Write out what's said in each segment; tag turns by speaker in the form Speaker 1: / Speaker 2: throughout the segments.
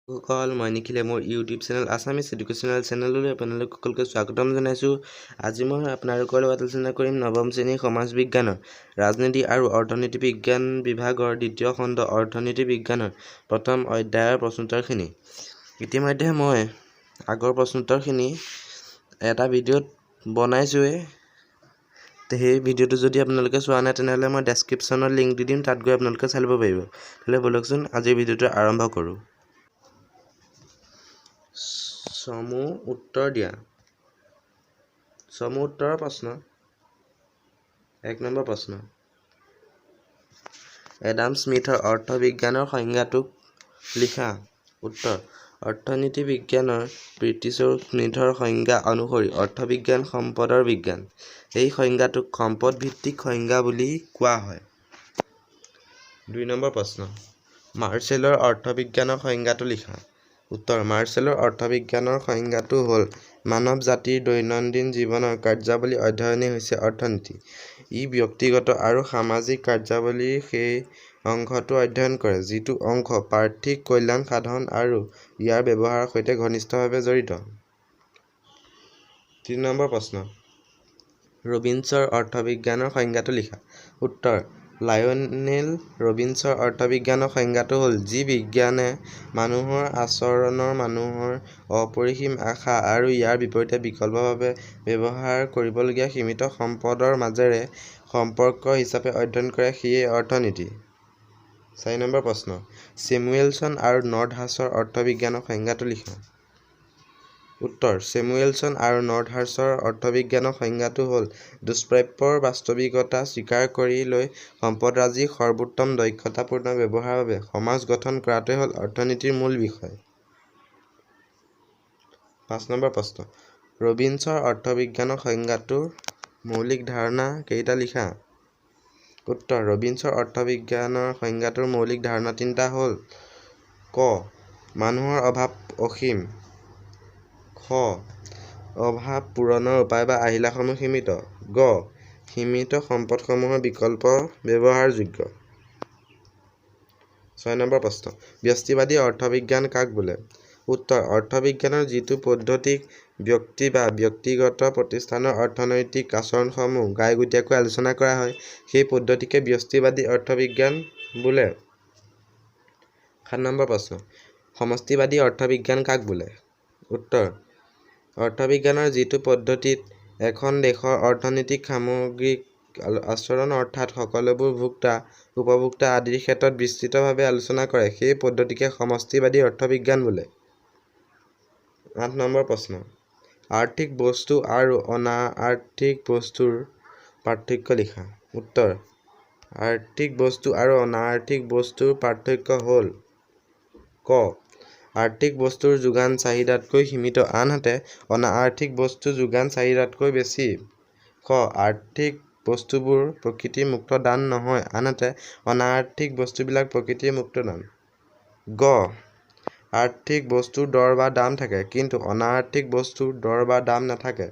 Speaker 1: সকল মই নিখিলে মোৰ ইউটিউব চেনেল আছামিজ এডুকেশ্যনেল চেনেললৈ আপোনালোক সকলোকে স্বাগতম জনাইছোঁ। আজি মই আপোনালোকৰ লগত আলোচনা কৰিম নৱম শ্ৰেণীৰ সমাজ বিজ্ঞানৰ ৰাজনীতি আৰু অৰ্থনীতি বিজ্ঞান বিভাগৰ দ্বিতীয় খণ্ড অৰ্থনীতি বিজ্ঞানৰ প্ৰথম অধ্যায়ৰ প্ৰশ্নোত্তৰখিনি। ইতিমধ্যে মই আগৰ প্ৰশ্নোত্তৰখিনি এটা ভিডিঅ'ত বনাইছোঁৱেই। সেই ভিডিঅ'টো যদি আপোনালোকে চোৱা নাই তেনেহ'লে মই ডেছক্ৰিপশ্যনত লিংক দি দিম, তাত গৈ আপোনালোকে চাই ল'ব পাৰিব। তেতিয়াহ'লে ব'লকচোন আজিৰ ভিডিঅ'টো আৰম্ভ কৰোঁ। সমূহ উত্তৰ দিয়া। সমূহ উত্তৰৰ প্ৰশ্ন। ১ নম্বৰ প্ৰশ্ন, এডাম স্মিথৰ অৰ্থবিজ্ঞানৰ সংজ্ঞাটোক লিখা। উত্তৰ, অৰ্থনীতি বিজ্ঞানৰ ব্ৰিটিছৰ স্মিথৰ সংজ্ঞা অনুসৰি অৰ্থবিজ্ঞান সম্পদৰ বিজ্ঞান। এই সংজ্ঞাটোক সম্পদ ভিত্তিক সংজ্ঞা বুলি কোৱা হয়। ২ নম্বৰ প্ৰশ্ন, মাৰ্শ্বেলৰ অৰ্থবিজ্ঞানৰ সংজ্ঞাটো লিখা। উত্তৰ, মাৰ্শ্বেলৰ অৰ্থবিজ্ঞানৰ সংজ্ঞাটো হ'ল মানৱ জাতিৰ দৈনন্দিন জীৱনৰ কাৰ্যাৱলী অধ্যয়নেই হৈছে অৰ্থনীতি। ই ব্যক্তিগত আৰু সামাজিক কাৰ্যাৱলীৰ সেই অংশটো অধ্যয়ন কৰে যিটো অংশ পাৰ্থিক কল্যাণ সাধন আৰু ইয়াৰ ব্যৱহাৰৰ সৈতে ঘনিষ্ঠভাৱে জড়িত। ৩ নম্বৰ প্ৰশ্ন, ৰবিনছৰ অৰ্থবিজ্ঞানৰ সংজ্ঞাটো লিখা। উত্তৰ, লায়নেল ৰবিনছৰ অৰ্থবিজ্ঞানৰ সংজ্ঞাটো হ'ল যি বিজ্ঞানে মানুহৰ আচৰণৰ মানুহৰ অপৰিসীম আশা আৰু ইয়াৰ বিপৰীতে বিকল্পভাৱে ব্যৱহাৰ কৰিবলগীয়া সীমিত সম্পদৰ মাজেৰে সম্পৰ্ক হিচাপে অধ্যয়ন কৰে সিয়েই অৰ্থনীতি। ৪ নম্বৰ প্ৰশ্ন, ছেমুৱেলছন আৰু নৰ্ডহাছৰ অৰ্থবিজ্ঞানৰ সংজ্ঞাটো লিখা। উত্তৰ, ছেমুৱেলছন আৰু নৰ্ডহাছৰ অৰ্থবিজ্ঞানৰ সংজ্ঞাটো হ'ল দুষ্প্ৰাপ্যৰ বাস্তৱিকতা স্বীকাৰ কৰি লৈ সম্পদৰাজিৰ সৰ্বোত্তম দক্ষতাপূৰ্ণ ব্যৱহাৰৰ বাবে সমাজ গঠন কৰাটোৱেই হ'ল অৰ্থনীতিৰ মূল বিষয়। ৫ নম্বৰ প্ৰশ্ন, ৰবিনছৰ অৰ্থবিজ্ঞানৰ সংজ্ঞাটোৰ মৌলিক ধাৰণা কেইটা লিখা। উত্তৰ, ৰবিনছৰ অৰ্থবিজ্ঞানৰ সংজ্ঞাটোৰ মৌলিক ধাৰণা ৩টা হ'ল: ক. মানুহৰ অভাৱ অসীম। খ. অভাৱ পূৰণৰ উপায় বা আহিলাসমূহ সীমিত। গ. সীমিত সম্পদসমূহৰ বিকল্প ব্যৱহাৰযোগ্য। ৬ নম্বৰ প্ৰশ্ন, ব্যষ্টিবাদী অৰ্থবিজ্ঞান কাক বোলে। উত্তৰ, অৰ্থবিজ্ঞানৰ যিটো পদ্ধতিক ব্যক্তি বা ব্যক্তিগত প্ৰতিষ্ঠানৰ অৰ্থনৈতিক আচৰণসমূহ ঘাইঘূতীয়াকৈ আলোচনা কৰা হয় সেই পদ্ধতিকে ব্যষ্টিবাদী অৰ্থবিজ্ঞান বোলে। ৭ নম্বৰ প্ৰশ্ন, সমষ্টিবাদী অৰ্থবিজ্ঞান কাক বোলে। উত্তৰ, অৰ্থবিজ্ঞানৰ যিটো পদ্ধতিত এখন দেশৰ অৰ্থনৈতিক সামগ্ৰিক আচৰণ অৰ্থাৎ সকলোবোৰ ভোক্তা উপভোক্তা আদিৰ ক্ষেত্ৰত বিস্তৃতভাৱে আলোচনা কৰে সেই পদ্ধতিকে সমষ্টিবাদী অৰ্থবিজ্ঞান বোলে। ৮ নম্বৰ প্ৰশ্ন, আৰ্থিক বস্তু আৰু অনা-আৰ্থিক বস্তুৰ পাৰ্থক্য লিখা। উত্তৰ, আৰ্থিক বস্তু আৰু অনা-আৰ্থিক বস্তুৰ পাৰ্থক্য হ'ল: ক. আৰ্থিক বস্তুৰ যোগান চাহিদাতকৈ সীমিত আনহাতে অনা-আৰ্থিক বস্তুৰ যোগান চাহিদাতকৈ বেছি। খ. আৰ্থিক বস্তুবোৰ প্ৰকৃতিৰ মুক্ত দান নহয় আনহাতে অনা-আৰ্থিক বস্তুবিলাক প্ৰকৃতিৰ মুক্ত দান। গ. আৰ্থিক বস্তুৰ দৰ বা দাম থাকে কিন্তু অনা-আৰ্থিক বস্তুৰ দৰ বা দাম নাথাকে।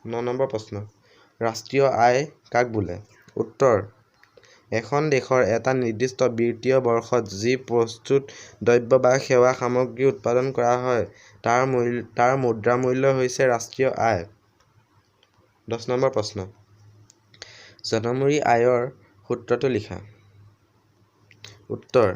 Speaker 1: ৯ নম্বৰ প্ৰশ্ন, ৰাষ্ট্ৰীয় আয় কাক বোলে। উত্তৰ, এখন দেশৰ এটা নিৰ্দিষ্ট বিত্তীয় বৰ্ষত যি প্ৰস্তুত দ্ৰব্য বা সেৱা সামগ্ৰী উৎপাদন কৰা হয় তাৰ মুদ্ৰা মূল্য হৈছে ৰাষ্ট্ৰীয় আয়। ১০ নম্বৰ প্ৰশ্ন, জনমূৰি আয়ৰ সূত্ৰটো লিখা। উত্তৰ,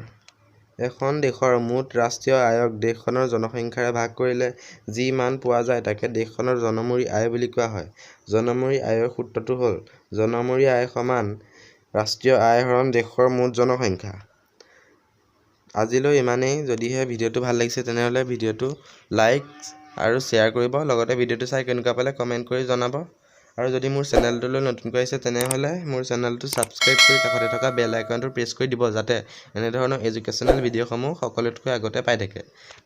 Speaker 1: এখন দেশৰ মুঠ ৰাষ্ট্ৰীয় আয়ক দেশখনৰ জনসংখ্যাৰে ভাগ কৰিলে যি মান পোৱা যায় তাকে দেশখনৰ জনমূৰি আয় বুলি কোৱা হয়। জনমূৰি আয়ৰ সূত্ৰটো হ'ল জনমূৰি আয় সমান ৰাষ্ট্ৰীয় আয় হৰণ দেশৰ মুঠ জনসংখ্যা। আজিলৈ ইমানেই। যদিহে ভিডিঅ'টো ভাল লাগিছে তেনেহ'লে ভিডিঅ'টো লাইক আৰু শ্বেয়াৰ কৰিব, লগতে ভিডিঅ'টো চাই কেনেকুৱা পালে কমেণ্ট কৰি জনাব। আৰু যদি মোৰ চেনেলটোলৈ নতুনকৈ আহিছে তেনেহ'লে মোৰ চেনেলটো ছাবস্ক্ৰাইব কৰি কাষতে থকা বেল আইকনটো প্ৰেছ কৰি দিব যাতে এনেধৰণৰ এডুকেশ্যনেল ভিডিঅ'সমূহ সকলোতকৈ আগতে পাই থাকে।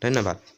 Speaker 1: ধন্যবাদ।